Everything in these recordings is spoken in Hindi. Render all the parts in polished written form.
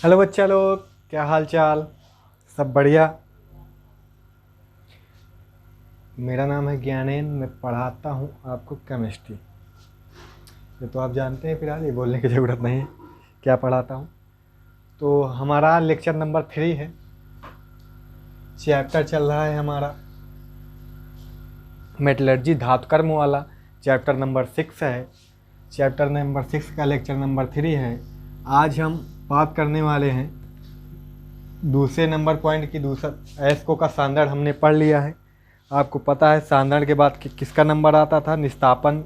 हेलो बच्चा लोग, क्या हाल चाल। सब बढ़िया। मेरा नाम है ज्ञानेन, मैं पढ़ाता हूँ आपको केमिस्ट्री। ये तो आप जानते हैं, फिलहाल ये बोलने की ज़रूरत नहीं है क्या पढ़ाता हूँ। तो हमारा लेक्चर नंबर 3 है। चैप्टर चल रहा है हमारा मेटलर्जी धातुकर्म वाला। चैप्टर नंबर 6 है। चैप्टर नंबर 6 का लेक्चर नंबर 3 है। आज हम बात करने वाले हैं दूसरे नंबर पॉइंट की। दूसरा एस्को का सांद्रण हमने पढ़ लिया है। आपको पता है सांद्रण के बाद किसका नंबर आता था, निस्तापन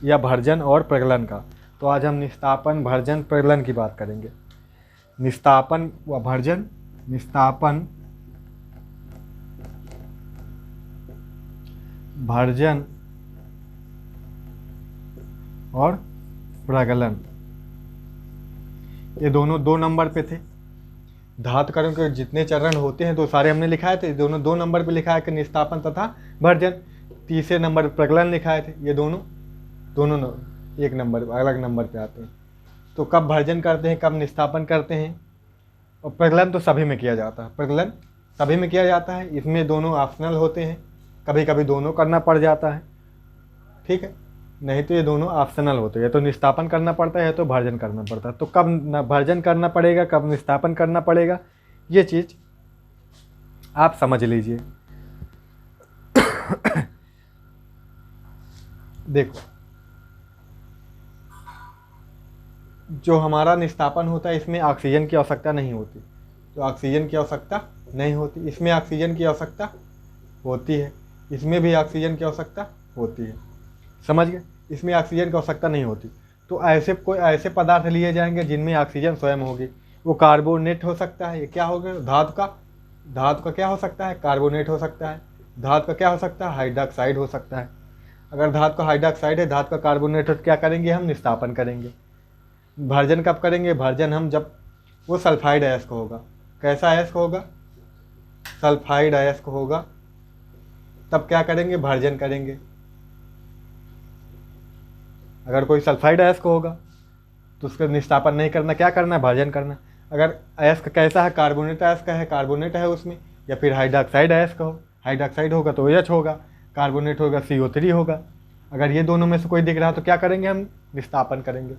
या भर्जन और प्रगलन का। तो आज हम निस्तापन, भर्जन, प्रगलन की बात करेंगे। निस्तापन व भर्जन, निस्तापन, भर्जन और प्रगलन, ये दोनों 2 नंबर पे थे। धातुकर्म के जितने चरण होते हैं तो सारे हमने लिखाए थे। दोनों 2 नंबर पे लिखा है कि निस्तापन तथा भर्जन। तीसरे नंबर पर प्रगलन लिखाए थे। ये दोनों दोनों 1 नंबर अलग नंबर पे आते हैं। तो कब भर्जन करते हैं, कब निस्तापन करते हैं। और प्रगलन तो सभी में किया जाता है। प्रगलन सभी में किया जाता है। इसमें दोनों ऑप्शनल होते हैं, कभी कभी दोनों करना पड़ जाता है, ठीक है। नहीं तो ये दोनों ऑप्शनल होते हैं, तो निस्तापन करना पड़ता है तो भर्जन करना पड़ता है। तो कब भर्जन करना पड़ेगा, कब निस्तापन करना पड़ेगा, ये चीज़ आप समझ लीजिए। देखो, जो हमारा निस्तापन होता है इसमें ऑक्सीजन की आवश्यकता नहीं होती। तो ऑक्सीजन की आवश्यकता नहीं होती। इसमें ऑक्सीजन की आवश्यकता होती है। इसमें भी ऑक्सीजन की आवश्यकता होती है। समझ गए। इसमें ऑक्सीजन की आवश्यकता नहीं होती। तो ऐसे पदार्थ लिए जाएंगे जिनमें ऑक्सीजन स्वयं होगी। वो कार्बोनेट हो सकता है। ये क्या हो गया, धातु का क्या हो सकता है, कार्बोनेट हो सकता है। धातु का क्या हो सकता है, हाइड्रोक्साइड हो सकता है। अगर धातु का हाइड्रोक्साइड है, धातु का कार्बोनेट हो, तो क्या करेंगे हम, निस्तापन करेंगे। भर्जन कब करेंगे, भर्जन हम जब वो सल्फाइड अयस्क होगा। कैसा अयस्क होगा, सल्फाइड अयस्क होगा, तब क्या करेंगे, भर्जन करेंगे। अगर कोई सल्फाइड अयस्क होगा तो उसका निस्तापन नहीं करना, क्या करना है, भर्जन करना। अगर अयस्क कैसा है, कार्बोनेट अयस्क है, कार्बोनेट है उसमें, या फिर हाइड्रोक्साइड अयस्क हो, हाइड्रोक्साइड होगा तो OH होगा, कार्बोनेट होगा CO3 होगा। अगर ये दोनों में से कोई दिख रहा है तो क्या करेंगे हम, निस्तापन करेंगे।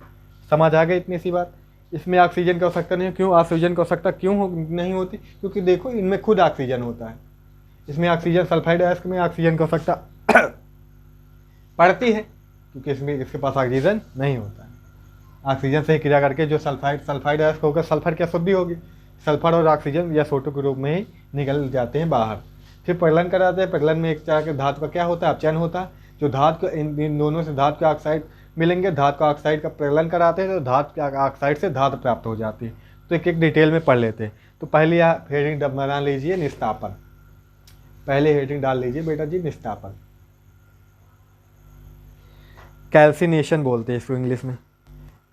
समझ आ गई इतनी सी बात। इसमें ऑक्सीजन की आवश्यकता नहीं है। क्यों ऑक्सीजन की आवश्यकता नहीं होती, क्योंकि देखो इनमें खुद ऑक्सीजन होता है। इसमें ऑक्सीजन, सल्फाइड अयस्क में ऑक्सीजन की आवश्यकता पड़ती है, क्योंकि इसमें इसके पास ऑक्सीजन नहीं होता है। ऑक्सीजन से ही क्रिया करके जो सल्फाइड अयस्क होगा, सल्फर की अशुद्धि होगी, सल्फर और ऑक्सीजन या सोटो के रूप में ही निकल जाते हैं बाहर। फिर प्रगलन कराते हैं। प्रगलन में एक तरह के धातु का क्या होता है, अपचयन होता है। जो धातु को इन दोनों से धातु के ऑक्साइड मिलेंगे, धातु का ऑक्साइड का प्रगलन कराते हैं तो धातु के ऑक्साइड से धातु प्राप्त हो जाती है। तो एक एक डिटेल में पढ़ लेते हैं। तो पहले आप हेडिंग बना लीजिए, निस्तापन। पहले हेडिंग डाल लीजिए बेटा जी, निस्तापन। कैल्सिनेशन बोलते हैं इसको इंग्लिश में,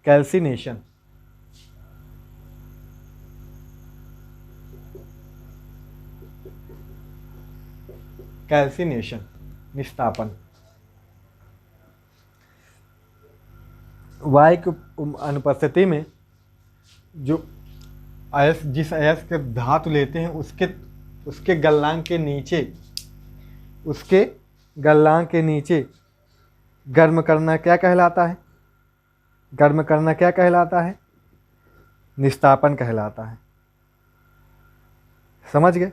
कैल्सिनेशन। कैल्सिनेशन, निस्तापन। वायु की अनुपस्थिति में जो जिस अयस्क के धातु लेते हैं उसके गलनांक के नीचे गर्म करना क्या कहलाता है, गर्म करना क्या कहलाता है, निस्तापन कहलाता है। समझ गए।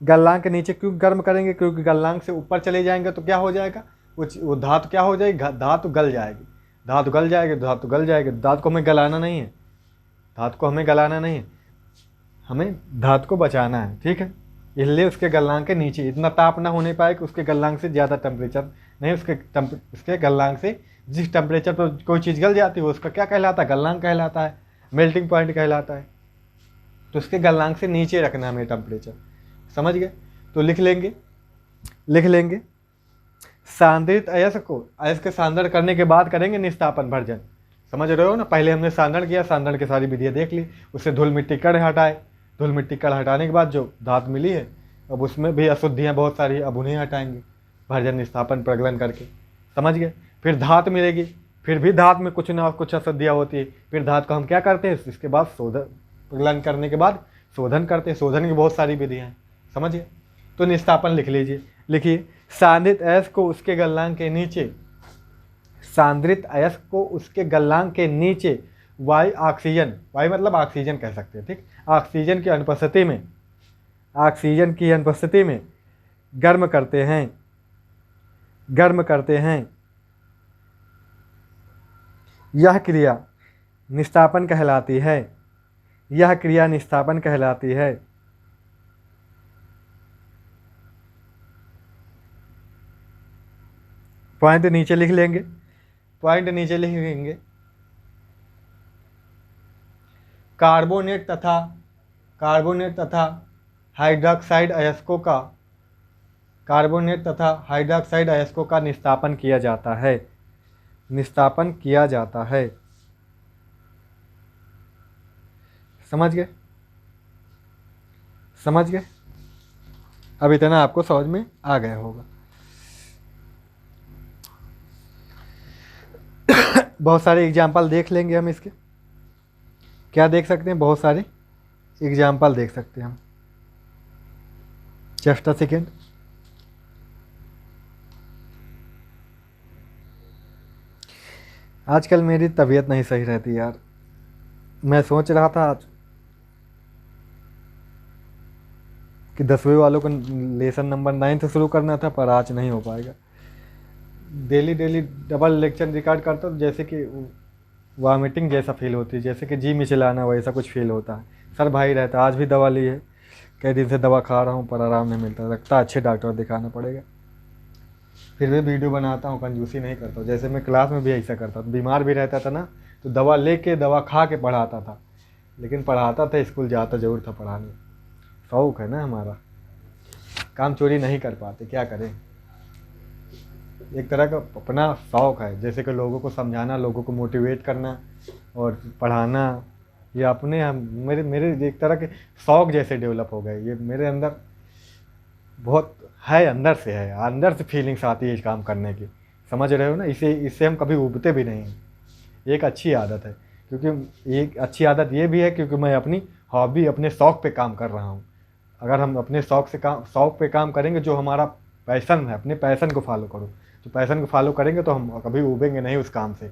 गलनांक के नीचे क्यों गर्म करेंगे, क्योंकि गलनांक से ऊपर चले जाएंगे तो क्या हो जाएगा, वो धातु क्या हो जाएगी, धातु गल जाएगी। धातु गल जाएगी, धातु गल जाएगी। धातु को हमें गलाना नहीं है, धातु को हमें गलाना नहीं है, हमें धातु को बचाना है, ठीक है। इसलिए उसके गलनांक के नीचे इतना ताप ना होने पाए कि उसके गलनांक से ज़्यादा टेम्परेचर नहीं, उसके गलनांक से जिस टेम्परेचर पर कोई चीज़ गल जाती है उसका क्या कहलाता है, गलनांक कहलाता है, मेल्टिंग पॉइंट कहलाता है। तो उसके गलनांक से नीचे रखना हमें टेम्परेचर। समझ गए। तो लिख लेंगे सांद्रित अयस्क के सांद्रण करने के बाद करेंगे निस्तापन, भर्जन। समझ रहे हो ना। पहले हमने सांद्रण किया, सांद्रण की सारी विधियाँ देख ली, उससे धूल मिट्टी कण हटाए। धूल मिट्टी कण हटाने के बाद जो धातु मिली है, अब उसमें भी अशुद्धियाँ बहुत सारी, अब उन्हें हटाएंगे भर्जन, निस्तापन, प्रगलन करके। समझ गए। फिर धातु मिलेगी, फिर भी धातु में कुछ ना कुछ अशुद्धियाँ होती है। फिर धातु को हम क्या करते हैं, इसके बाद गलन करने के बाद शोधन करते हैं। शोधन की बहुत सारी विधियाँ हैं, समझिए। तो निस्तापन लिख लीजिए, लिखिए सांद्रित अयस्क को उसके गलनांक के नीचे, सांद्रित अयस्क को उसके गलनांक के नीचे वायु ऑक्सीजन, वायु मतलब ऑक्सीजन कह सकते हैं, ठीक, ऑक्सीजन की अनुपस्थिति में, ऑक्सीजन की अनुपस्थिति में गर्म करते हैं, गर्म करते हैं। यह क्रिया निस्तापन कहलाती है, यह क्रिया निस्तापन कहलाती है। पॉइंट नीचे लिख लेंगे, पॉइंट नीचे लिख लेंगे। कार्बोनेट तथा हाइड्रोक्साइड अयस्कों का, कार्बोनेट तथा हाइड्रोक्साइड अयस्कों का निस्तापन किया जाता है, निस्तापन किया जाता है। समझ गए, समझ गए। अब इतना आपको समझ में आ गया होगा। बहुत सारे एग्जाम्पल देख लेंगे हम इसके। क्या देख सकते हैं? बहुत सारे एग्जाम्पल देख सकते हैं हम। Just a second. आजकल मेरी तबीयत नहीं सही रहती यार। मैं सोच रहा था आज कि 10वीं वालों को लेसन नंबर 9 से शुरू करना था, पर आज नहीं हो पाएगा। Daily daily double lecture record करता हूँ, जैसे कि वॉमिटिंग जैसा फील होती है, जैसे कि जी मिचलाना वैसा कुछ फील होता है। सर भाई रहता, आज भी दवा ली है, कई दिन से दवा खा रहा हूँ पर आराम नहीं मिलता, लगता अच्छे डॉक्टर दिखाना पड़ेगा। फिर भी वीडियो बनाता हूँ, कंजूसी नहीं करता हूँ। जैसे मैं क्लास में भी ऐसा करता था, बीमार भी रहता था ना, तो दवा लेके दवा खा के पढ़ाता था, लेकिन पढ़ाता था, स्कूल जाता जरूर था पढ़ाने। शौक है ना हमारा, काम चोरी नहीं कर पाते, क्या करें। एक तरह का अपना शौक है, जैसे कि लोगों को समझाना, लोगों को मोटिवेट करना और पढ़ाना, ये अपने मेरे मेरे एक तरह के शौक जैसे डेवलप हो गए। ये मेरे अंदर बहुत है, अंदर से है, अंदर से फीलिंग्स आती है इस काम करने की, समझ रहे हो ना। इससे हम कभी उबते भी नहीं। एक अच्छी आदत है, क्योंकि एक अच्छी आदत ये भी है क्योंकि मैं अपनी हॉबी, अपने शौक पे काम कर रहा हूँ। अगर हम अपने शौक पे काम करेंगे, जो हमारा पैशन है, अपने पैशन को फॉलो करो, तो पैशन को फॉलो करेंगे तो हम कभी उबेंगे नहीं उस काम से,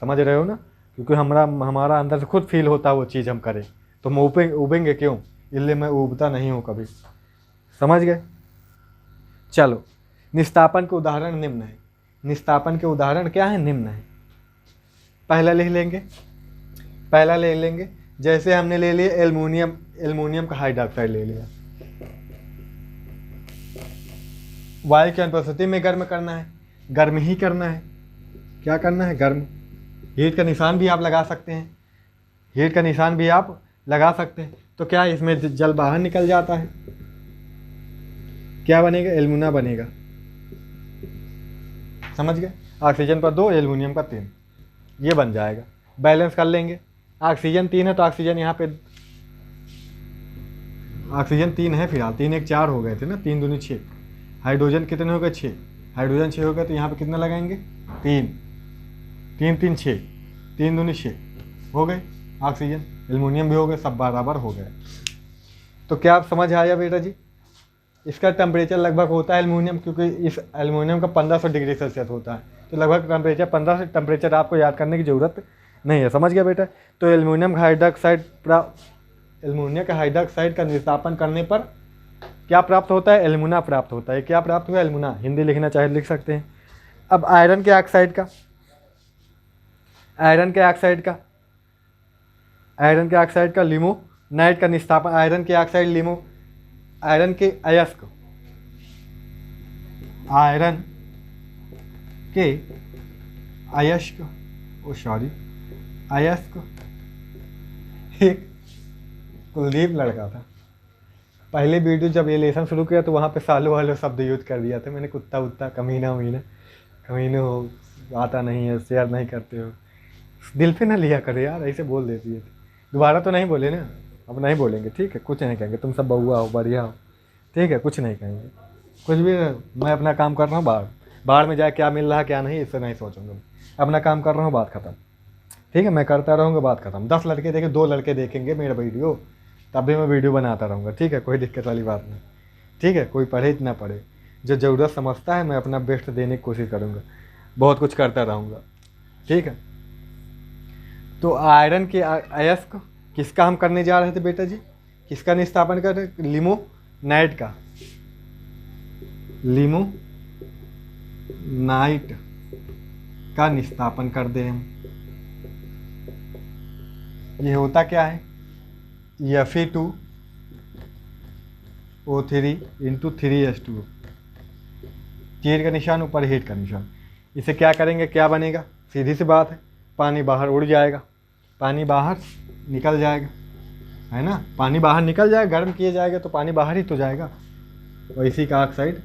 समझ रहे हो ना। क्योंकि हमारा अंदर से खुद फील होता है वो चीज़ हम करें, तो हम उबेंगे क्यों, इसलिए मैं उबता नहीं हूँ कभी, समझ गए। चलो, निस्तापन के उदाहरण निम्न है। निस्तापन के उदाहरण क्या है? निम्न है। पहला लिख लेंगे, पहला ले लेंगे। जैसे हमने ले लिया एल्युमिनियम का हाइड्रोक्साइड ले लिया, वायु की अनुपस्थिति में गर्म करना है, गर्म ही करना है। क्या करना है? गर्म। हीट का निशान भी आप लगा सकते हैं, हीट का निशान भी आप लगा सकते हैं। तो क्या इसमें जल बाहर निकल जाता है, क्या बनेगा? एल्युमिना बनेगा, समझ गए। ऑक्सीजन पर 2, एल्युमिनियम का 3, ये बन जाएगा। बैलेंस कर लेंगे। ऑक्सीजन 3 है तो ऑक्सीजन यहाँ पे, ऑक्सीजन 3 है फिलहाल, 3 1 4 हो गए थे ना, 3 दूनी 6। हाइड्रोजन कितने हो गए? 6। हाइड्रोजन 6 हो गए, तो यहाँ पे कितना लगाएंगे? 3 3 3 6, 3 दूनी 6 हो गए। ऑक्सीजन, एल्युमिनियम भी हो गए, सब बराबर हो गए। तो क्या आप समझ आया बेटा जी? इसका टेम्परेचर लगभग होता है एल्युमिनियम, क्योंकि इस एल्युमिनियम का 1500 डिग्री सेल्सियस होता है, तो लगभग टेम्परेचर 1500 टेम्परेचर आपको याद करने की ज़रूरत नहीं है, समझ गया बेटा। तो एल्युमिनियम का हाइड्रोक्साइड का निस्तापन करने पर क्या प्राप्त होता है? एल्युमिना प्राप्त होता है। क्या प्राप्त हुआ? एल्युमिना। हिंदी लिखना चाहे लिख सकते हैं। अब आयरन के ऑक्साइड का, आयरन के ऑक्साइड का लिमोनाइट का निस्तापन, आयरन के ऑक्साइड आयरन के अयस्क, आयरन के अयस्क, अयस्क। एक कुलदीप लड़का था, पहले वीडियो जब ये लेसन शुरू किया तो वहाँ पे सालों वालों शब्द यूज कर दिया था मैंने, कुत्ता उत्ता, कमीना वीना, कमीने हो, आता नहीं है, शेयर नहीं करते हो, दिल पे ना लिया करे यार, ऐसे बोल देती है। दोबारा तो नहीं बोले ना, अब नहीं बोलेंगे, ठीक है, कुछ नहीं कहेंगे, तुम सब बउआ हो, बढ़िया हो, ठीक है, कुछ नहीं कहेंगे, कुछ भी। मैं अपना काम कर रहा हूँ, बाहर में जाए क्या मिल रहा है क्या नहीं, इससे नहीं सोचूंगा। अपना काम कर रहा हूँ, बात खत्म। ठीक है, मैं करता रहूँगा, बात खत्म। 10 लड़के देखें, 2 लड़के देखेंगे मेरा वीडियो, तब भी मैं वीडियो बनाता रहूँगा। ठीक है, कोई दिक्कत वाली बात नहीं। ठीक है, कोई पढ़े ना पढ़े, जो ज़रूरत समझता है मैं अपना बेस्ट देने की कोशिश करूँगा, बहुत कुछ करता रहूँगा। ठीक है, तो आयरन के अयस्क किसका हम करने जा रहे थे बेटा जी? किसका निस्थापन कर रहे? लिमोनाइट का। लिमोनाइट का निस्थापन कर दे हम। ये होता क्या है? Fe2O3 इंटू 3H2O, तीर का निशान ऊपर हीट का निशान। इसे क्या करेंगे, क्या बनेगा? सीधी सी बात है, पानी बाहर उड़ जाएगा, पानी बाहर निकल जाएगा, है ना। पानी बाहर निकल जाएगा, गर्म किया जाएगा तो पानी बाहर ही तो जाएगा, और इसी का ऑक्साइड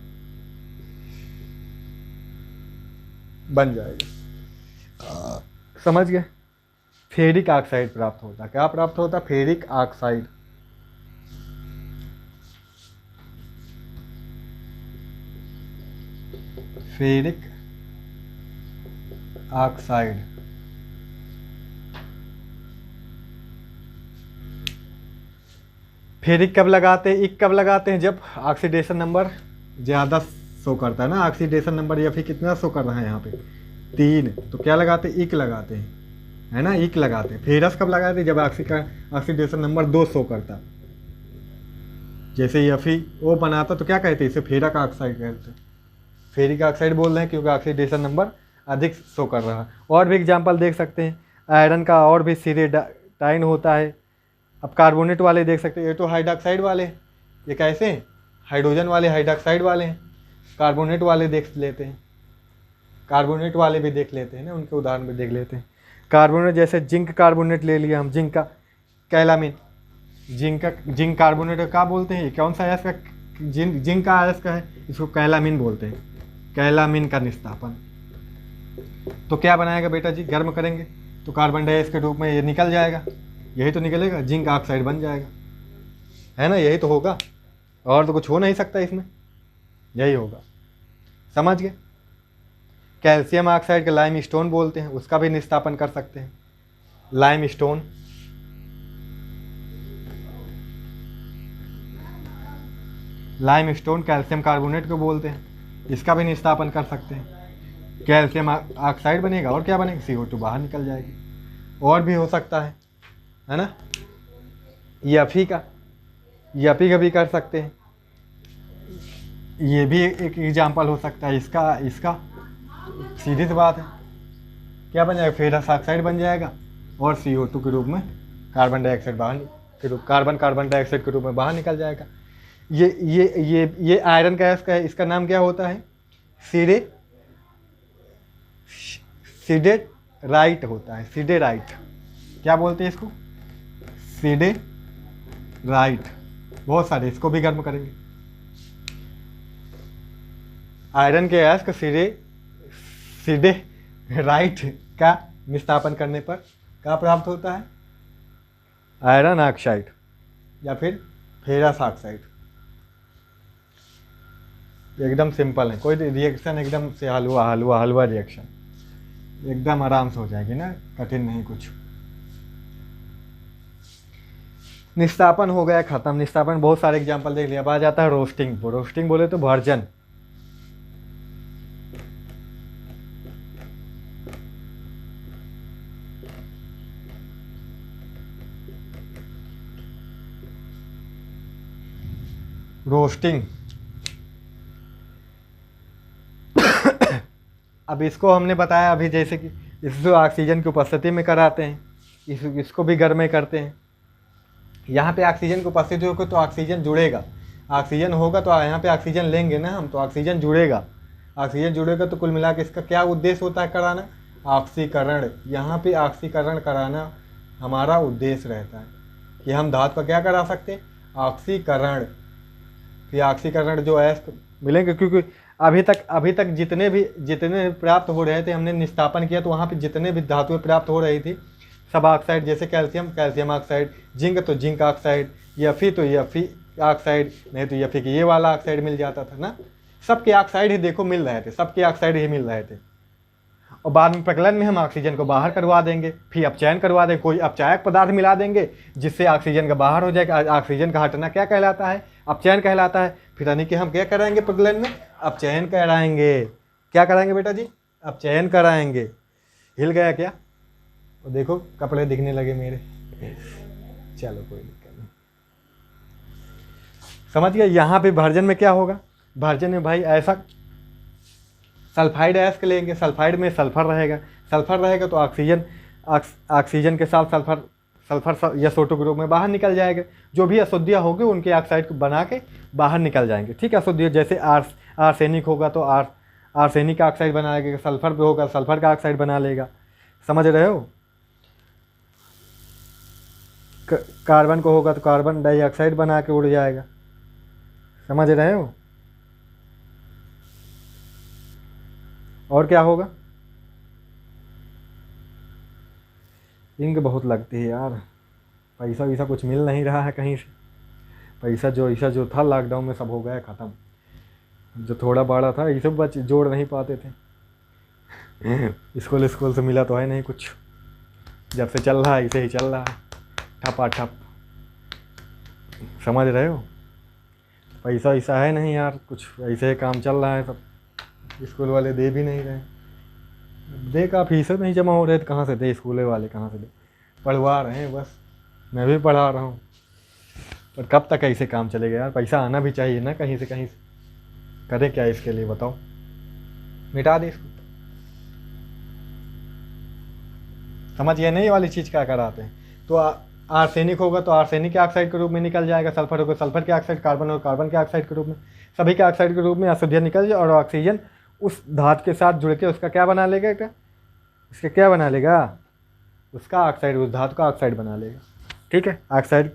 बन जाएगा। समझ गए? फेरिक ऑक्साइड प्राप्त होता है। क्या प्राप्त होता है? Ferric oxide. Ferric oxide. Ferric कब लगाते हैं? इक कब लगाते हैं? जब ऑक्सीडेशन नंबर ज़्यादा शो करता है ना, ऑक्सीडेशन नंबर या फिर कितना शो कर रहा है यहाँ पे 3, तो क्या लगाते हैं? इक लगाते हैं, है ना, इक लगाते हैं। फेरस कब लगाते हैं? जब ऑक्सीडेशन नंबर 2 शो करता। जैसे Fe बनाता तो क्या कहते हैं? इसे फेरक ऑक्साइड कहते हैं। फेरिक ऑक्साइड बोल रहे हैं क्योंकि ऑक्सीडेशन नंबर अधिक शो कर रहा है। और भी एग्जांपल देख सकते हैं आयरन का, और भी सिरेटाइन होता है। अब कार्बोनेट वाले देख सकते हैं, ये तो हाइड्रोक्साइड वाले, ये कैसे हैं? हाइड्रोजन वाले हाइड्रोक्साइड वाले हैं। कार्बोनेट वाले देख लेते हैं, कार्बोनेट वाले भी देख लेते हैं ना, उनके उदाहरण भी देख लेते हैं। कार्बोनेट जैसे जिंक कार्बोनेट ले लिया हम, जिंक का कैलामिन, जिंक कार्बोनेट का क्या बोलते हैं? ये कौन सा अयस्क का? जिंक का अयस्क है, इसको कैलामिन बोलते हैं। कैलामिन का निस्थापन तो क्या बनाएगा बेटा जी? गर्म करेंगे तो कार्बन डाइऑक्साइड के रूप में ये निकल जाएगा, यही तो निकलेगा, जिंक ऑक्साइड बन जाएगा, है ना। यही तो होगा, और तो कुछ हो नहीं सकता इसमें, यही होगा। समझ गए? कैल्शियम ऑक्साइड का लाइम स्टोन बोलते हैं, उसका भी निस्थापन कर सकते हैं। Lime stone, lime stone calcium carbonate को बोलते हैं, इसका भी निस्थापन कर सकते हैं। कैल्शियम ऑक्साइड बनेगा और क्या बनेगा? CO2 बाहर निकल जाएगी। और भी हो सकता है ना। Fe का भी कर सकते हैं, ये भी एक एग्जाम्पल हो सकता है। इसका सीधी सी बात है, क्या बन जाएगा? फेरस ऑक्साइड बन जाएगा, और CO2 के रूप में कार्बन डाइऑक्साइड कार्बन डाइऑक्साइड के रूप में बाहर निकल जाएगा। ये आयरन का अयस्क है, इसका नाम क्या होता है? सिडेराइट होता है। सिडेराइट क्या बोलते हैं इसको? सिडेराइट। बहुत सारे, इसको भी गर्म करेंगे। आयरन के अयस्क सिडेराइट का निस्थापन करने पर क्या प्राप्त होता है? आयरन ऑक्साइड या फिर फेरस ऑक्साइड। एकदम सिंपल है, कोई रिएक्शन एकदम से हलवा रिएक्शन, एकदम आराम से हो जाएगी ना, कठिन नहीं कुछ। निस्थापन हो गया, खत्म। निस्थापन बहुत सारे एग्जांपल देख लिया। अब आ जाता है रोस्टिंग। रोस्टिंग बोले तो भर्जन। रोस्टिंग, अब इसको हमने बताया अभी, जैसे कि इसको ऑक्सीजन की उपस्थिति में कराते हैं, इसको भी गर्म में करते हैं। यहाँ पे ऑक्सीजन की उपस्थिति होगी तो ऑक्सीजन जुड़ेगा, ऑक्सीजन होगा तो यहाँ पे ऑक्सीजन लेंगे ना हम, तो ऑक्सीजन जुड़ेगा। ऑक्सीजन जुड़ेगा तो कुल मिला के इसका क्या उद्देश्य होता है? कराना ऑक्सीकरण। यहाँ पे ऑक्सीकरण कराना हमारा उद्देश्य रहता है कि हम धातु का क्या करा सकते हैं? ऑक्सीकरण। फिर ऑक्सीकरण जो अयस्क मिलेंगे, क्योंकि अभी तक जितने प्राप्त हो रहे थे, हमने निस्थापन किया तो वहाँ पे जितने भी धातुएं प्राप्त हो रही थी सब ऑक्साइड, जैसे कैल्शियम ऑक्साइड, जिंक तो जिंक ऑक्साइड, Fe तो Fe ऑक्साइड, नहीं तो Fe की ये वाला ऑक्साइड मिल जाता था ना। सबके ऑक्साइड ही देखो मिल रहे थे, सबके ऑक्साइड ही मिल रहे थे। और बाद में प्रकलन में हम ऑक्सीजन को बाहर करवा देंगे, फिर अपचयन करवा देंगे, कोई अपचायक पदार्थ मिला देंगे जिससे ऑक्सीजन का बाहर हो जाएगा। ऑक्सीजन का हटना क्या कहलाता है? अपचयन कहलाता है। फिर यानी कि हम क्या कराएंगे प्रकलन में? अपचयन कराएंगे। क्या कराएंगे बेटा जी? अपचयन कराएंगे। हिल गया क्या? तो देखो कपड़े दिखने लगे मेरे। चलो कोई दिक्कत नहीं, समझ गए। यहाँ पे भर्जन में क्या होगा? भर्जन में भाई ऐसा सल्फाइड अयस्क लेंगे, सल्फाइड में सल्फर रहेगा, सल्फर रहेगा तो ऑक्सीजन के साथ सल्फर SO2 ग्रुप में बाहर निकल जाएगा। जो भी अशुद्धियाँ होगी उनके ऑक्साइड को बना के बाहर निकल जाएंगे। ठीक है, अशुद्धियाँ जैसे आर्सेनिक होगा तो आर्सेनिक का ऑक्साइड बना लेगा, सल्फर भी होगा सल्फर का ऑक्साइड बना लेगा। समझ रहे हो? कार्बन को होगा तो कार्बन डाइऑक्साइड बना के उड़ जाएगा। समझ रहे हो? और क्या होगा? इंक बहुत लगती है यार, पैसा वैसा कुछ मिल नहीं रहा है कहीं से। पैसा जो था लॉकडाउन में सब हो गया ख़त्म। जो थोड़ा बड़ा था ये सब बच जोड़ नहीं पाते थे। स्कूल से मिला तो है नहीं कुछ। जब से चल रहा है ऐसे ही चल रहा है, ठपा ठप। समझ रहे हो? पैसा ऐसा है नहीं यार, कुछ ऐसे ही काम चल रहा है सब। स्कूल वाले दे भी नहीं रहे, दे का फीस नहीं जमा हो रहे तो कहाँ से दे? स्कूल वाले कहाँ से दे? पढ़वा रहे हैं बस, मैं भी पढ़ा रहा हूँ, पर कब तक ऐसे काम चलेगा यार? पैसा आना भी चाहिए ना कहीं से कहीं से। करें क्या इसके लिए बताओ? मिटा दे इसको। समझ गए नहीं? ये वाली चीज़ क्या कराते हैं? तो आर्सेनिक होगा तो आर्सेनिक के ऑक्साइड के रूप में निकल जाएगा, सल्फर होगा सल्फर के ऑक्साइड, कार्बन और कार्बन के ऑक्साइड के रूप में, सभी के ऑक्साइड के रूप में अशुद्धियाँ निकल जाए और ऑक्सीजन उस धातु के साथ जुड़ के उसका क्या बना लेगा? उसका क्या बना लेगा? उसका ऑक्साइड, उस धातु का ऑक्साइड बना लेगा। ठीक है, ऑक्साइड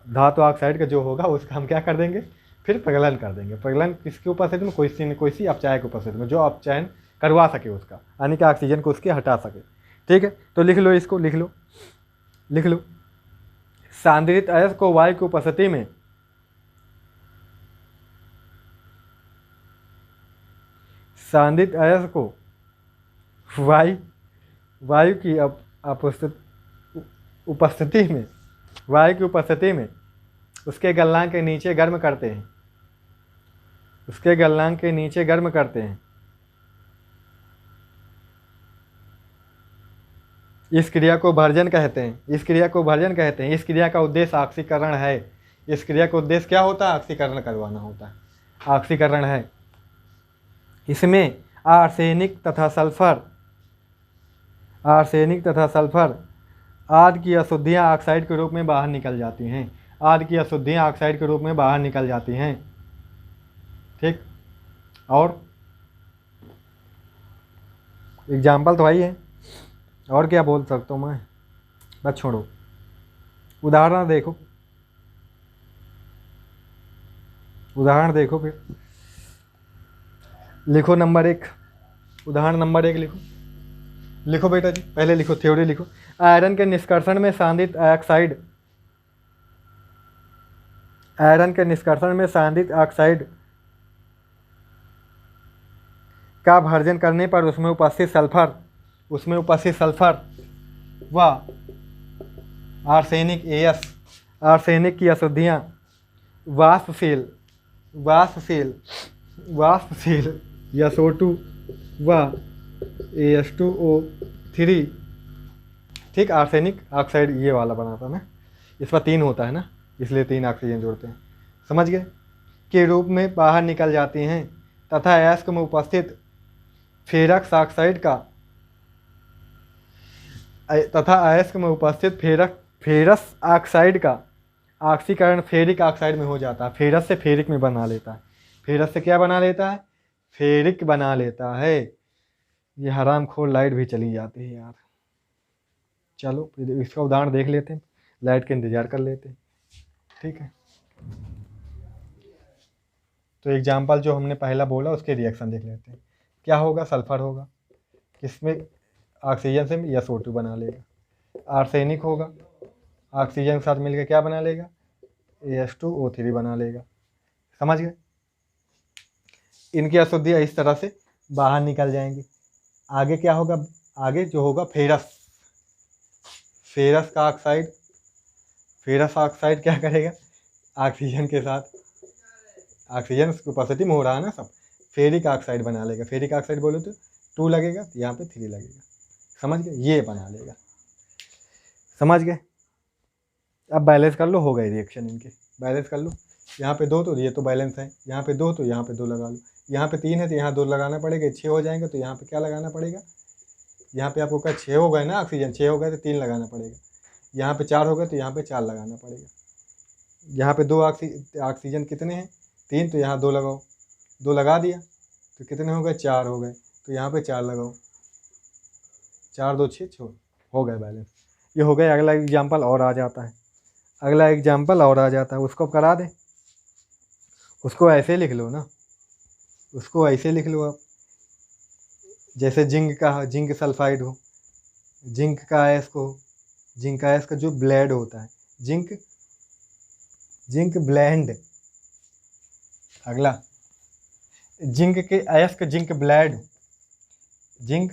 धातु ऑक्साइड का जो होगा उसका हम क्या कर देंगे? फिर प्रगलन कर देंगे। प्रगलन किसकी उपस्थिति में? कोई सी अपचायक उपस्थिति में, जो अपचयन करवा सके उसका, यानी कि ऑक्सीजन को उसके हटा सके। ठीक है, तो लिख लो इसको, लिख लो। सांद्रित अयस्क को वायु की उपस्थिति में सांद्रित अयस्क को वायु की उपस्थिति में, वायु की उपस्थिति में उसके गलनांक के नीचे गर्म करते हैं, उसके गलनांक के नीचे गर्म करते हैं। इस क्रिया को भर्जन कहते हैं। इस क्रिया का उद्देश्य ऑक्सीकरण है। इस क्रिया का उद्देश्य क्या होता है? ऑक्सीकरण करवाना होता है, ऑक्सीकरण है। इसमें आर्सेनिक तथा सल्फर आदि की अशुद्धियाँ ऑक्साइड के रूप में बाहर निकल जाती हैं। ठीक, और एग्जाम्पल तो वही है, और क्या बोल सकता हूँ मैं? बस छोड़ो, उदाहरण देखो फिर। लिखो नंबर 1, उदाहरण नंबर 1 लिखो बेटा जी। पहले लिखो, थ्योरी लिखो। आयरन के निष्कर्षण में सांद्रित ऑक्साइड का भर्जन करने पर उसमें उपस्थित सल्फर व आर्सेनिक की अशुद्धियाँ वाष्पशील SO2 व H2O3, ठीक, आर्सेनिक ऑक्साइड ये वाला बनाता है ना, इस पर 3 होता है ना, इसलिए 3 ऑक्सीजन जोड़ते हैं। समझ गए? के रूप में बाहर निकल जाती हैं तथा अयस्क में उपस्थित फेरस ऑक्साइड का ऑक्सीकरण फेरिक ऑक्साइड में हो जाता है। फेरस से फेरिक में बना लेता है। फेरस से क्या बना लेता है? फेरिक बना लेता है। ये हरामखोर लाइट भी चली जाती है यार। चलो इसका उदाहरण देख लेते हैं, लाइट का इंतज़ार कर लेते हैं। ठीक है, तो एग्जाम्पल जो हमने पहला बोला उसके रिएक्शन देख लेते हैं। क्या होगा? सल्फर होगा, किसमें? ऑक्सीजन से SO2 बना लेगा। आर्सेनिक होगा, ऑक्सीजन के साथ मिलकर क्या बना लेगा? H2O3 बना लेगा। समझ गए? इनकी अशुद्धियाँ इस तरह से बाहर निकल जाएंगी। आगे क्या होगा, आगे जो होगा फेरस, फेरस का ऑक्साइड, फेरस ऑक्साइड क्या करेगा, ऑक्सीजन के साथ, ऑक्सीजन की उपस्थिति में हो रहा है ना सब, फेरिक ऑक्साइड बना लेगा। फेरिक ऑक्साइड बोलो तो 2 लगेगा, यहाँ पे 3 लगेगा, समझ गए, ये बना लेगा, समझ गए। अब बैलेंस कर लो, हो गए रिएक्शन इनके, बैलेंस कर लो। यहाँ पे 2 तो ये तो बैलेंस है, यहाँ पे 2 तो यहाँ पे 2 लगा लो, यहाँ पे 3 है तो यहाँ 2 लगाना पड़ेगा, 6 हो जाएंगे तो यहाँ पे क्या लगाना पड़ेगा, यहाँ पे आपको क्या 6 हो गए ना, ऑक्सीजन 6 हो गए तो 3 लगाना पड़ेगा, यहाँ पे 4 हो गए तो यहाँ पे 4 लगाना पड़ेगा। यहाँ पे 2 ऑक्सीजन कितने हैं, 3, तो यहाँ 2 लगाओ, 2 लगा दिया तो कितने हो गए, 4 हो गए, तो यहाँ पे 4 लगाओ, 4 2 6 6 हो गए बैलेंस। ये हो गए। अगला एग्जाम्पल और आ जाता है, अगला एग्जाम्पल और आ जाता है, उसको करा दें। उसको ऐसे लिख लो ना, उसको ऐसे लिख लो आप, जैसे जिंक सल्फाइड हो, जिंक का आयस को, जिंक आयस का जो ब्लेड होता है, जिंक ब्लेंड। अगला जिंक के आयस का zinc blende, zinc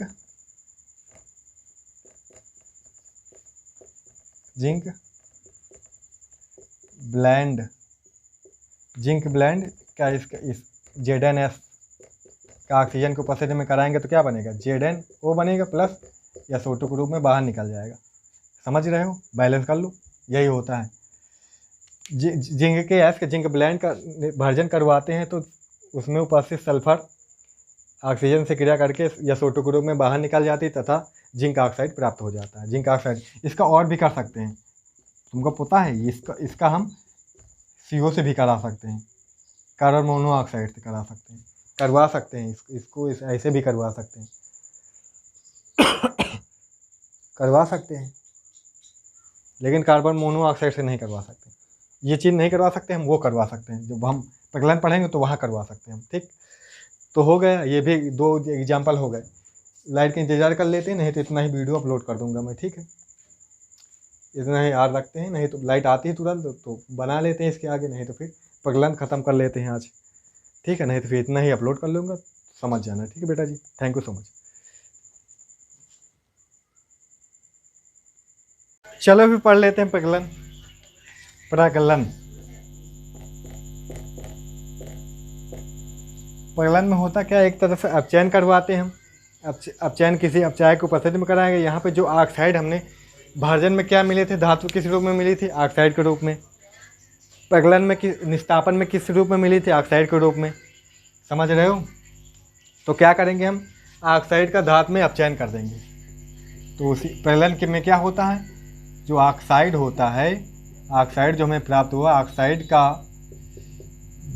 blende, zinc blende क्या, इसका इस ZnS का ऑक्सीजन को उपस्थिति में कराएंगे तो क्या बनेगा, ZnO बनेगा प्लस SO2 के रूप में बाहर निकल जाएगा। समझ रहे हो, बैलेंस कर लो, यही होता है। जिंक के आयस के जिंक ब्लेंड का भर्जन करवाते हैं तो उसमें उपस्थित सल्फर ऑक्सीजन से क्रिया करके SO2 के रूप में बाहर निकल जाती है तथा जिंक ऑक्साइड प्राप्त हो जाता है। जिंक ऑक्साइड इसका और भी कर सकते हैं, तुमको पता है, इसका हम CO से भी करा सकते हैं, कार्बन मोनोऑक्साइड से करा सकते हैं, करवा सकते हैं, इसको ऐसे भी करवा सकते हैं करवा सकते हैं, लेकिन कार्बन मोनोऑक्साइड से नहीं करवा सकते। ये चीज़ नहीं करवा सकते हम, वो करवा सकते हैं, जब हम प्रज्वलन पढ़ेंगे तो वहाँ करवा सकते हैं हम। ठीक, तो हो गया, ये भी 2 एग्जाम्पल हो गए। लाइट का इंतज़ार कर लेते हैं, नहीं तो इतना ही वीडियो अपलोड कर दूंगा मैं। ठीक है, इतना ही याद रखते हैं, नहीं तो लाइट आती है तुरंत तो बना लेते हैं इसके आगे, नहीं तो फिर प्रज्वलन ख़त्म कर लेते हैं आज। ठीक है, नहीं तो फिर इतना ही अपलोड कर लूँगा, समझ जाना। ठीक है बेटा जी, थैंक यू सो मच। चलो फिर पढ़ लेते हैं प्रज्वलन। प्रज्वलन में होता क्या, एक तरह से अपचयन करवाते हैं हम। अपचयन किसी अपचायक की उपस्थिति में कराएंगे। यहाँ पे जो ऑक्साइड हमने भर्जन में क्या मिले थे, धातु किस रूप में मिली थी, ऑक्साइड के रूप में। प्रज्वलन में निस्तापन में किस रूप में मिली थी, ऑक्साइड के रूप में। समझ रहे हो, तो क्या करेंगे हम, ऑक्साइड का धातु में अपचयन कर देंगे। तो उसी प्रज्वलन में क्या होता है, जो ऑक्साइड होता है, ऑक्साइड जो हमें प्राप्त हुआ, ऑक्साइड का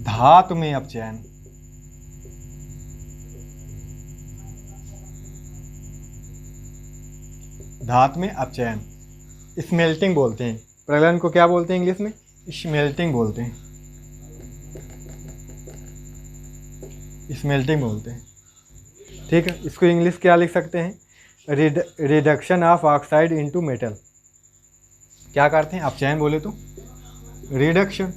धातु में अपचयन, धातु में अपचयन, स्मेल्टिंग बोलते हैं। प्रज्वलन को क्या बोलते हैं इंग्लिश में, स्मेल्टिंग बोलते हैं, स्मेल्टिंग बोलते हैं। ठीक है, इसको इंग्लिश क्या लिख सकते हैं, reduction of oxide into metal. क्या करते हैं, अपचयन बोले तो रिडक्शन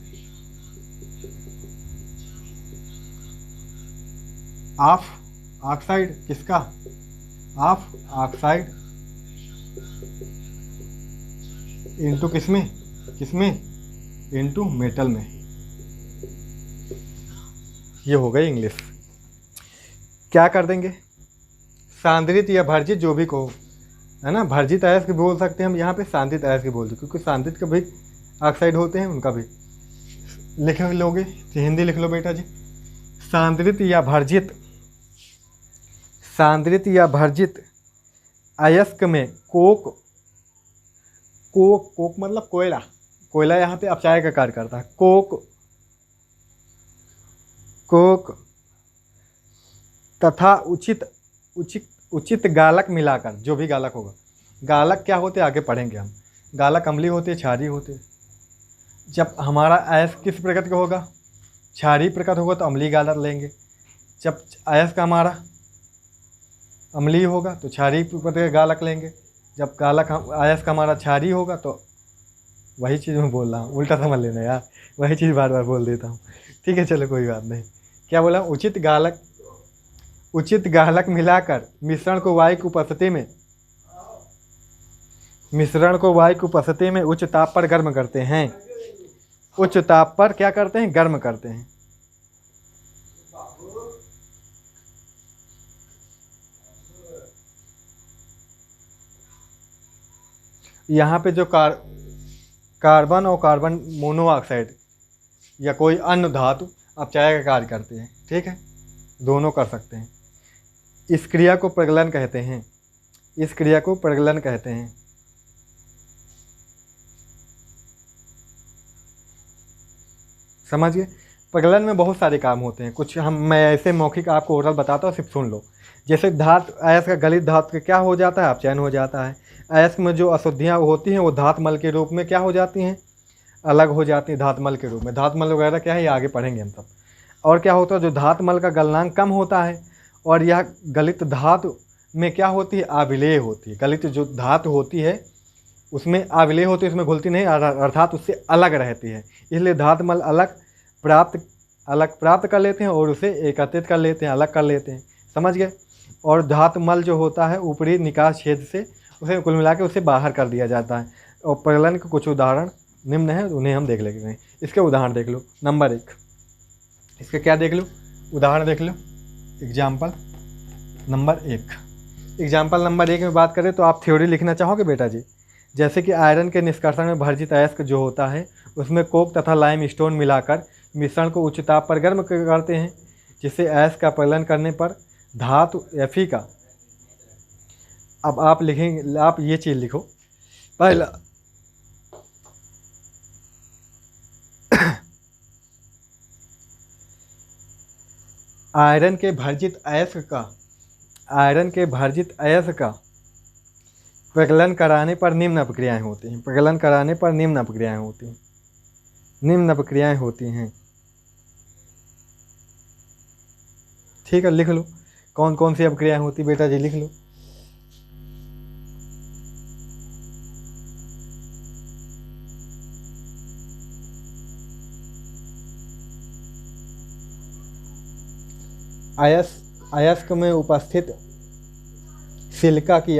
ऑफ ऑक्साइड, किसका, ऑफ ऑक्साइड इनटू किसमें, इनटू मेटल में। ये हो गई इंग्लिश। क्या कर देंगे, सांद्रित या भर्जित जो भी कहो, है ना, भर्जित अयस्क भी बोल सकते हैं हम, यहाँ पे सांद्रित अयस्क बोलते, क्योंकि सांद्रित के भी ऑक्साइड होते हैं, उनका भी लिख लोगे तो हिंदी लिख लो बेटा जी। सांद्रित या भर्जित अयस्क में कोक मतलब कोयला यहाँ पे अपचाय का कार्य करता है। कोक तथा उचित गालक मिलाकर, जो भी गालक होगा, गालक क्या होते आगे पढ़ेंगे हम, गालक अम्लीय होते, क्षारीय होते। जब हमारा अयस्क किस प्रकृति का होगा, क्षारीय प्रकृति होगा तो अम्लीय गालक लेंगे। जब अयस्क हमारा अम्लीय होगा तो क्षारीय प्रकृति का गालक लेंगे। जब गालक अयस्क हमारा क्षारीय होगा तो, वही चीज़ मैं बोल रहा हूँ, उल्टा समझ लेना यार, वही चीज़ बार बार बोल देता हूँ। ठीक है, चलो कोई बात नहीं। क्या बोला, उचित गालक मिलाकर मिश्रण को वायु की उपस्थिति में उच्च ताप पर गर्म करते हैं। उच्च ताप पर क्या करते हैं? गर्म करते हैं। यहाँ पे जो कार्बन और कार्बन मोनोऑक्साइड या कोई अन्य धातु अपचायक का कार्य करते हैं, ठीक है, दोनों कर सकते हैं। इस क्रिया को प्रगलन कहते हैं। इस क्रिया को प्रगलन कहते हैं। समझ गए? प्रगलन में बहुत सारे काम होते हैं। कुछ मैं ऐसे मौखिक आपको ओरल बताता हूँ, सिर्फ सुन लो। जैसे धातु अयस्क का गलित धातु का क्या हो जाता है? अपचयन हो जाता है। अयस्क में जो अशुद्धियाँ होती हैं वो धातुमल के रूप में क्या हो जाती हैं? अलग हो जाती हैं धातुमल के रूप में। धातुमल वगैरह क्या है ये आगे पढ़ेंगे हम सब। और क्या होता है, जो धातुमल का गलनांक कम होता है और यह गलित धातु में क्या होती है? आविलेय होती है। गलित जो धातु होती है उसमें आविलेय होती है, उसमें घुलती नहीं, अर्थात उससे अलग रहती है। इसलिए धातुमल अलग प्राप्त कर लेते हैं और उसे एकत्रित कर लेते हैं, अलग कर लेते हैं। समझ गए? और धातुमल जो होता है ऊपरी निकास छेद से उसे कुल मिला के उसे बाहर कर दिया जाता है। और प्रगलन के कुछ उदाहरण निम्न हैं, उन्हें हम देख लेंगे। इसके उदाहरण देख लो। नंबर 1, इसके क्या देख लो? उदाहरण देख लो। Example number 1। एग्जाम्पल नंबर 1 में बात करें तो आप थ्योरी लिखना चाहोगे बेटा जी? जैसे कि आयरन के निष्कर्षण में भर्जित अयस्क जो होता है उसमें कोक तथा लाइम स्टोन मिलाकर मिश्रण को उच्च ताप पर गर्म करते हैं, जिससे अयस्क का प्रगलन करने पर धातु Fe का, अब आप लिखेंगे, आप ये चीज़ लिखो। पहला आयरन के भर्जित अयस्क का प्रगलन कराने पर निम्न अपक्रियाएं होती हैं। प्रगलन कराने पर निम्न अपक्रियाएं होती हैं। ठीक है, लिख लो कौन कौन सी अपक्रियाएं होती बेटा जी, लिख लो। अयस्क में उपस्थित सिलिका की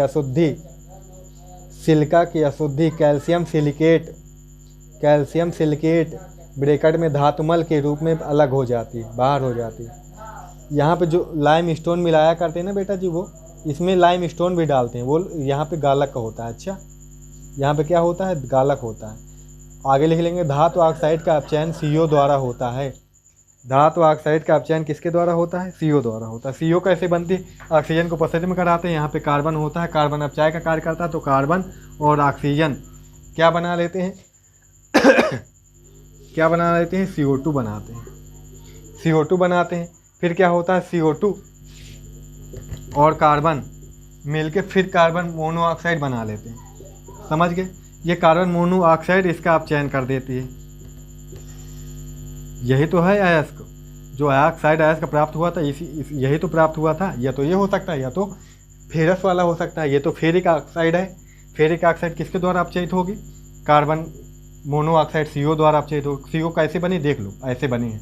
अशुद्धि कैल्शियम सिलिकेट ब्रैकेट में धातुमल के रूप में अलग हो जाती है, बाहर हो जाती है। यहाँ पे जो लाइम स्टोन मिलाया करते हैं ना बेटा जी, वो इसमें लाइम स्टोन भी डालते हैं, वो यहाँ पे गालक का होता है। अच्छा, यहाँ पे क्या होता है? गालक होता है। आगे लिख लेंगे, धातु ऑक्साइड का अपचयन CO द्वारा होता है। धातु ऑक्साइड का अपचयन किसके द्वारा होता है? CO द्वारा होता है। CO कैसे बनती है? ऑक्सीजन को उपस्थिति में कराते हैं, यहाँ पे कार्बन होता है, कार्बन अपचय का कार्य करता है, तो कार्बन और ऑक्सीजन क्या बना लेते हैं? क्या बना लेते हैं? CO2 बनाते हैं। CO2 बनाते हैं। फिर क्या होता है? CO2 और कार्बन मिलके फिर कार्बन मोनोऑक्साइड बना लेते हैं। समझ गए? ये कार्बन मोनोऑक्साइड इसका अपचयन कर देती है। यही तो है अयस्क, जो ऑक्साइड अयस्क प्राप्त हुआ था, यही तो प्राप्त हुआ था। या तो ये हो सकता है या तो फेरस वाला हो सकता है। ये तो फेरिक ऑक्साइड है। फेरिक ऑक्साइड किसके द्वारा अपचयित होगी? कार्बन मोनोऑक्साइड CO द्वारा अपचयित होगी। CO कैसे बनी? देख लो, ऐसे बनी है।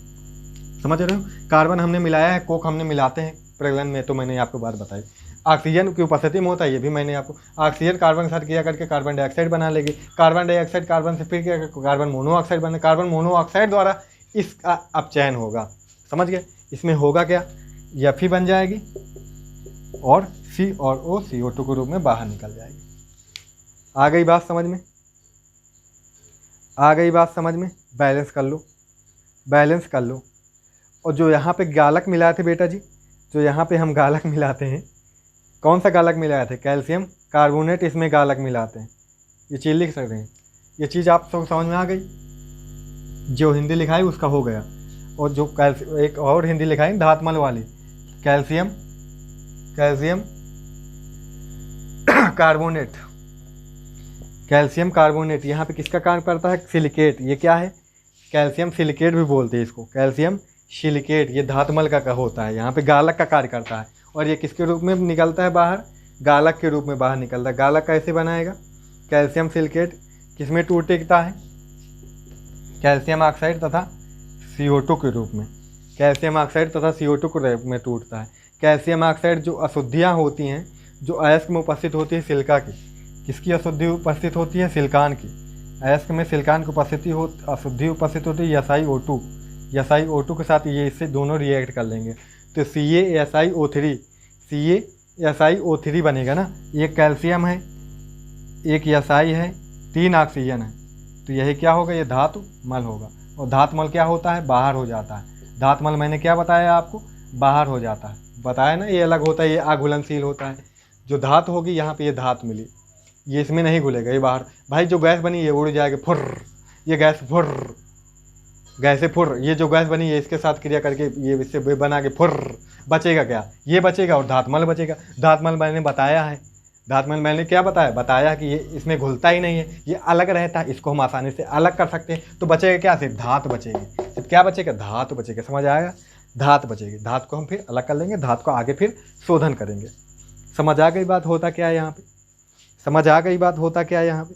समझ रहे हो? कार्बन हमने मिलाया है, कोक हमने मिलाते हैं प्रगलन में, तो मैंने आपको बात बताई। ऑक्सीजन की उपस्थिति में होता है, ये भी मैंने आपको। ऑक्सीजन कार्बन के साथ क्रिया करके कार्बन डाइऑक्साइड बना लेगी। कार्बन डाइऑक्साइड कार्बन से फिर क्या? कार्बन मोनोऑक्साइड बने। कार्बन मोनोऑक्साइड द्वारा इसका अपचयन होगा। समझ गए? इसमें होगा क्या? Fe बन जाएगी और C और O CO2 के रूप में बाहर निकल जाएगी। आ गई बात समझ में? बैलेंस कर लो। और जो यहाँ पे गालक मिलाए थे बेटा जी, जो यहाँ पे हम गालक मिलाते हैं, कौन सा गालक मिलाए थे? कैल्शियम कार्बोनेट, इसमें गालक मिलाते हैं। ये चीज़ लिख सकते हैं। ये चीज़ आप सब समझ में आ गई? जो हिंदी लिखाई उसका हो गया। और जो एक और हिंदी लिखाई धातुमल वाली, कैल्शियम कार्बोनेट, यहाँ पे किसका काम करता है? सिलिकेट। ये क्या है? कैल्शियम सिलिकेट भी बोलते हैं इसको, कैल्शियम सिलिकेट। ये धातुमल का होता है, यहाँ पे गालक का कार्य करता है। और ये किसके रूप में निकलता है बाहर? गालक के रूप में बाहर निकलता है। गालक कैसे बनाएगा? कैल्शियम सिलिकेट किसमें टूटता है? कैल्शियम ऑक्साइड तथा CO2 के रूप में। कैल्शियम ऑक्साइड तथा CO2 के रूप में टूटता है। कैल्शियम ऑक्साइड जो अशुद्धियाँ होती हैं, जो अयस्क में उपस्थित होती है सिलिका की, किसकी अशुद्धि उपस्थित होती है? सिलिकॉन की। अयस्क में सिलिकॉन की अशुद्धि उपस्थित होती है SiO2। SiO2 के साथ ये इससे दोनों रिएक्ट कर लेंगे तो CaSiO3 बनेगा ना। एक कैल्शियम है, एक Si है, 3 ऑक्सीजन है, तो यही क्या होगा? ये धातु मल होगा। और धातु मल क्या होता है? बाहर हो जाता है। धातु मल मैंने क्या बताया आपको? बाहर हो जाता है, बताया ना। ये अलग होता है, ये अघुलनशील होता है। जो धातु होगी यहाँ पे ये धातु मिली, ये इसमें नहीं घुलेगा, ये बाहर। भाई जो गैस बनी ये उड़ जाएगी, फुर्र, ये गैस फुर्र, गैसे फुर्र। ये जो गैस बनी है इसके साथ क्रिया करके ये इससे बना के फुर्र, बचेगा क्या? ये बचेगा और धातुमल बचेगा। धातुमल मैंने बताया है, धातुमल मैंने क्या बताया कि ये इसमें घुलता ही नहीं है, ये अलग रहता है, इसको हम आसानी से अलग कर सकते हैं। तो बचेगा क्या? सिर्फ धातु बचेगी। सिर्फ क्या बचेगा? धातु बचेगा। समझ आएगा? धातु बचेगी। धातु को हम फिर अलग कर लेंगे, धातु को आगे फिर शोधन करेंगे। समझ आ गई बात होता क्या है यहाँ पे? समझ आ गई बात होता क्या है यहाँ पे?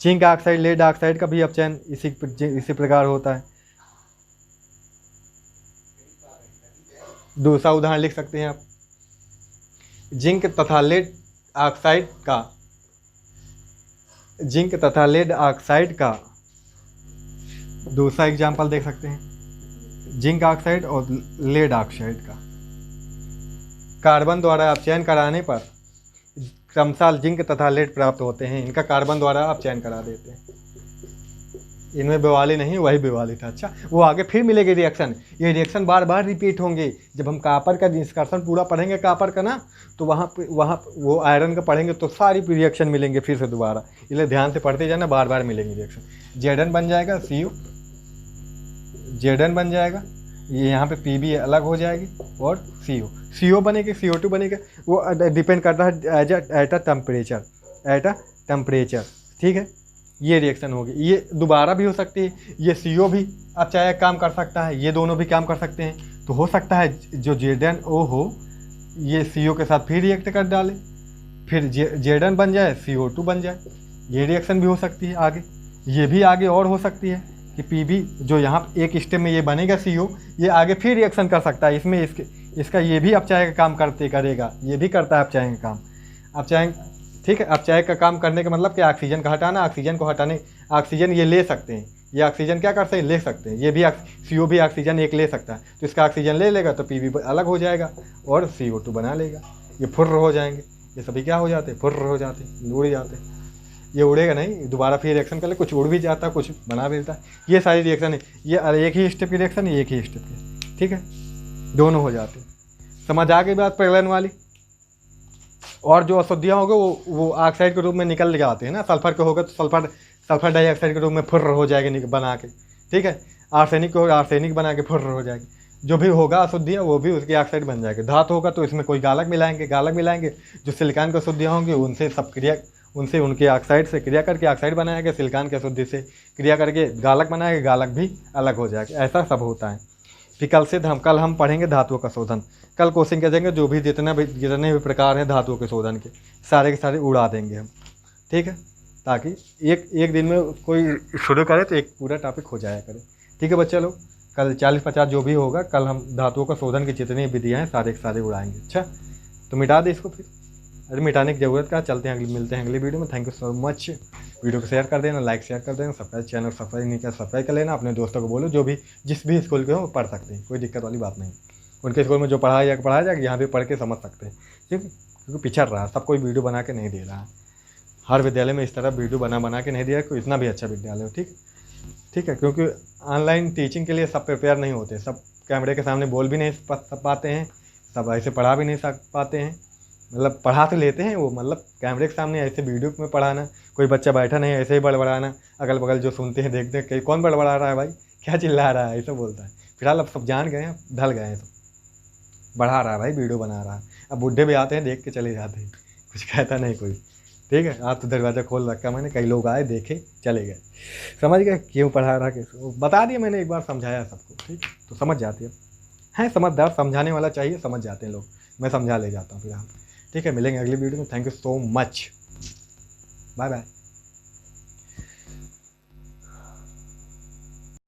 जिंक ऑक्साइड, लेड ऑक्साइड का भी अपचयन इसी प्रकार होता है। दूसरा उदाहरण लिख सकते हैं आप, जिंक तथा लेड ऑक्साइड का दूसरा एग्जाम्पल देख सकते हैं। जिंक ऑक्साइड और लेड ऑक्साइड का कार्बन द्वारा अपचयन कराने पर क्रमशः जिंक तथा लेड प्राप्त होते हैं। इनका कार्बन द्वारा अपचयन करा देते हैं। इनमें बेवाली नहीं, वही बेवाली था। अच्छा, वो आगे फिर मिलेगी रिएक्शन। ये रिएक्शन बार बार रिपीट होंगे। जब हम कॉपर का निष्कर्षण पूरा पढ़ेंगे कॉपर का ना, तो वहाँ वो आयरन का पढ़ेंगे तो सारी रिएक्शन मिलेंगे फिर से दोबारा। इसलिए ध्यान से पढ़ते जाना, बार बार मिलेंगे रिएक्शन। Zn बन जाएगा CO, Zn बन जाएगा, ये यहाँ पे Pb अलग हो जाएगी और CO बनेगी, CO2 बनेगा। वो डिपेंड करता है एट अ टेम्परेचर। ठीक है, ये रिएक्शन होगी। ये दोबारा भी हो सकती है, ये CO भी अब चाहे काम कर सकता है, ये दोनों भी काम कर सकते हैं। तो हो सकता है जो ZnO हो ये CO के साथ फिर रिएक्ट कर डाले, फिर Zn बन जाए, CO2 बन जाए। ये रिएक्शन भी हो सकती है आगे। ये भी आगे और हो सकती है कि Pb जो यहाँ एक स्टेप में ये बनेगा CO, ये आगे फिर रिएक्शन कर सकता है इसमें, इसका ये भी अपचाय का काम करेगा। ये भी करता है अपचाय का काम। अपचाय, ठीक है, अपचाय का काम करने का मतलब क्या? ऑक्सीजन का हटाना, ऑक्सीजन को हटाने, ऑक्सीजन ये ले सकते हैं, ये ऑक्सीजन क्या करते हैं? ले सकते हैं। ये भी CO भी ऑक्सीजन एक ले सकता है, तो इसका ऑक्सीजन ले लेगा तो Pb अलग हो जाएगा और CO2 बना लेगा। ये फुर्र हो जाएंगे, ये सभी क्या हो जाते हैं? फुर्र हो जाते हैं, उड़ जाते हैं। ये उड़ेगा नहीं, दोबारा फिर रिएक्शन कर ले, कुछ उड़ भी जाता है, कुछ बना भी देता है। ये सारी रिएक्शन है, ये एक ही स्टेप की रिएक्शन है, एक ही स्टेप की। ठीक है, दोनों हो जाते हैं। समझ आ गई बात प्रज्वलन वाली? और जो अशुद्धियाँ होगा वो ऑक्साइड के रूप में निकल जाते हैं ना। सल्फर के होगा तो सल्फर डाइऑक्साइड के रूप में फुर्र हो जाएगी बना के। ठीक है, आर्सेनिक को आर्सेनिक बना के फुर्र हो जाएगी। जो भी होगा अशुद्धियाँ वो भी उसकी ऑक्साइड बन जाएगी। धातु होगा तो इसमें कोई गालक मिलाएंगे। जो सिलिकॉन की अशुद्धियाँ होंगी उनसे उनके ऑक्साइड से क्रिया करके ऑक्साइड बनाएंगे, सिलिकॉन की अशुद्धि से क्रिया करके गालक बनाएंगे, गालक भी अलग हो जाएगा। ऐसा सब होता है। फिर कल हम पढ़ेंगे धातुओं का शोधन। कल क्वेश्चन कह देंगे जो भी जितने भी प्रकार हैं धातुओं के शोधन के सारे उड़ा देंगे हम। ठीक है, ताकि एक दिन में कोई शुरू करे तो एक पूरा टॉपिक हो जाया करे। ठीक है बच्चे लोग, कल 40-50 जो भी होगा, कल हम धातुओं का शोधन की जितनी विधियाँ हैं सारे उड़ाएंगे। अच्छा, तो मिटा दे इसको फिर। अरे मिटाने की ज़रूरत क्या, चलते हैं मिलते हैं अगली वीडियो में। Thank you so much. Video को शेयर कर देना, लाइक शेयर कर देना, चैनल सब्सक्राइब नहीं किया सब्सक्राइब कर लेना। अपने दोस्तों को बोलो जो भी जिस भी स्कूल के हो पढ़ सकते हैं, कोई दिक्कत वाली बात नहीं। उनके स्कूल में जो पढ़ाया जाएगा यहाँ भी पढ़ के समझ सकते हैं। ठीक है, क्योंकि पिछड़ रहा है, सब कोई वीडियो बना के नहीं दे रहा है। हर विद्यालय में इस तरह वीडियो बना के नहीं दिया, कोई इतना भी अच्छा विद्यालय हो। ठीक है, क्योंकि ऑनलाइन टीचिंग के लिए सब प्रिपेयर नहीं होते, सब कैमरे के सामने बोल भी नहीं पाते हैं, सब ऐसे पढ़ा भी नहीं पाते हैं। मतलब पढ़ा तो लेते हैं वो, मतलब कैमरे के सामने ऐसे वीडियो में पढ़ाना, कोई बच्चा बैठा नहीं ऐसे ही बड़बड़ाना, अगल बगल जो सुनते हैं देखते हैं कि कौन बड़बड़ा रहा है भाई, क्या चिल्ला रहा है, ऐसा बोलता है। फिलहाल अब सब जान गए हैं, ढल गए हैं, सब बढ़ा रहा है भाई, वीडियो बना रहा है। अब बुढ़े भी आते हैं देख के चले जाते हैं, कुछ कहता नहीं कोई। ठीक है, आज तो दरवाज़ा खोल रखा मैंने, कई लोग आए देखे चले गए, समझ गए क्यों पढ़ा रहा, कैसे बता दिया मैंने, एक बार समझाया सबको। ठीक, तो समझ जाते हैं समझदार, समझाने वाला चाहिए, समझ जाते हैं लोग, मैं समझा ले जाता हूँ फिर। ठीक है, मिलेंगे अगली वीडियो में। Thank you so much, bye bye.